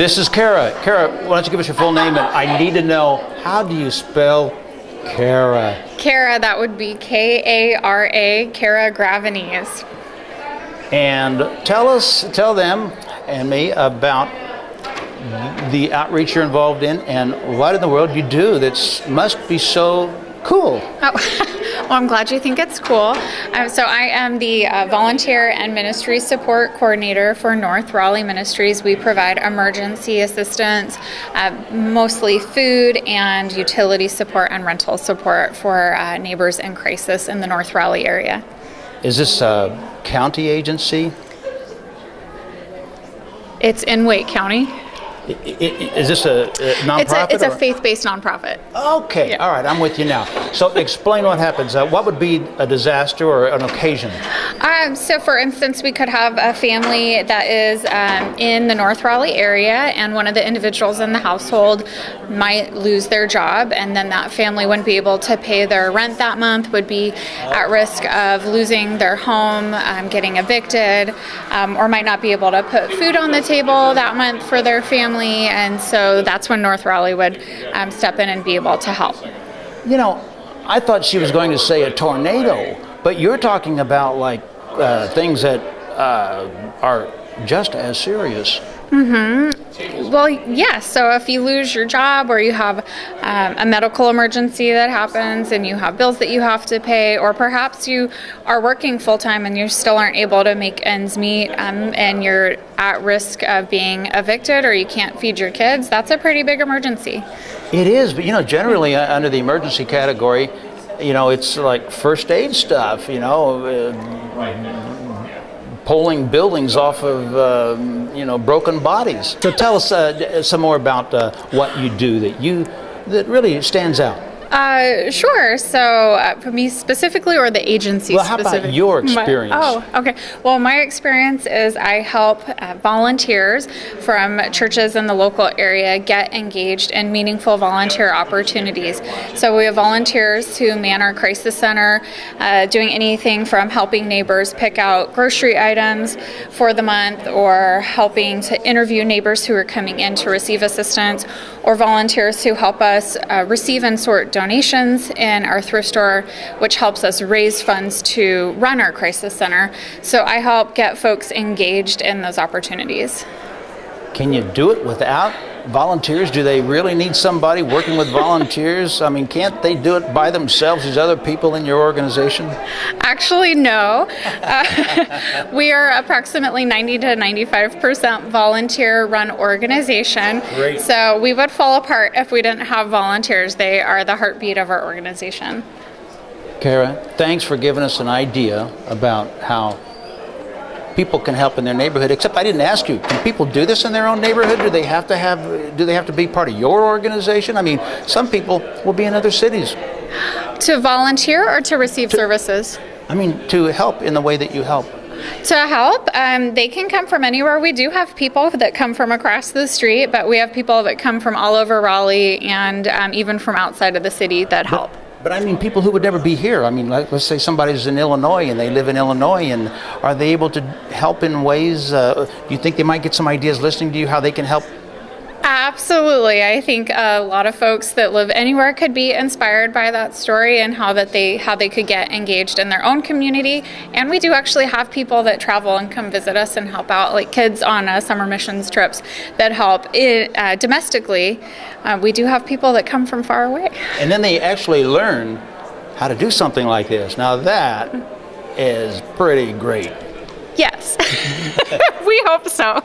This is Kara. Kara, why don't you give us your full name? And I need to know, how do you spell Kara? Kara, that would be Kara, Kara Gravenese. And tell them and me about the outreach you're involved in and what in the world you do that must be so cool. Oh, well, I'm glad you think it's cool. So I am the Volunteer and Ministry Support Coordinator for North Raleigh Ministries. We provide emergency assistance, mostly food and utility support and rental support for neighbors in crisis in the North Raleigh area. Is this a county agency? It's in Wake County. Is this a nonprofit? It's a faith-based nonprofit. Okay, yeah. All right, I'm with you now. So explain what happens. What would be a disaster or an occasion? So for instance, we could have a family that is in the North Raleigh area, and one of the individuals in the household might lose their job, and then that family wouldn't be able to pay their rent that month, would be at risk of losing their home, getting evicted, or might not be able to put food on the table that month for their family. And so that's when North Raleigh would step in and be able to help. You know, I thought she was going to say a tornado, but you're talking about like things that are just as serious. Mm-hmm. Well, yes. So if you lose your job, or you have a medical emergency that happens and you have bills that you have to pay, or perhaps you are working full-time and you still aren't able to make ends meet, and you're at risk of being evicted, or you can't feed your kids, that's a pretty big emergency. It is, but generally under the emergency category, it's like first aid stuff, pulling buildings off of, broken bodies. So tell us some more about what you do that really stands out. Sure. So for me specifically, or the agency specifically? Well, how about your experience? Okay. Well, my experience is I help volunteers from churches in the local area get engaged in meaningful volunteer opportunities. So we have volunteers who man our crisis center, doing anything from helping neighbors pick out grocery items for the month, or helping to interview neighbors who are coming in to receive assistance, or volunteers who help us receive and sort donations in our thrift store, which helps us raise funds to run our crisis center. So I help get folks engaged in those opportunities. Can you do it without volunteers? Do they really need somebody working with volunteers? I mean, can't they do it by themselves, these other people in your organization? Actually, no. We are approximately 90 to 95% volunteer-run organization. Great. So we would fall apart if we didn't have volunteers. They are the heartbeat of our organization. Kara, thanks for giving us an idea about how people can help in their neighborhood. Except I didn't ask you, can people do this in their own neighborhood? Do they have to be part of your organization? I mean, some people will be in other cities. To volunteer or to receive services? I mean, to help in the way that you help. To help, they can come from anywhere. We do have people that come from across the street, but we have people that come from all over Raleigh, and even from outside of the city that help. But I mean, people who would never be here. I mean, let's say somebody's in Illinois and they live in Illinois, and are they able to help in ways? Do you think they might get some ideas listening to you how they can help? Absolutely. I think a lot of folks that live anywhere could be inspired by that story, and how they could get engaged in their own community. And we do actually have people that travel and come visit us and help out, like kids on summer missions trips that help domestically. We do have people that come from far away. And then they actually learn how to do something like this. Now that is pretty great. Yes. We hope so.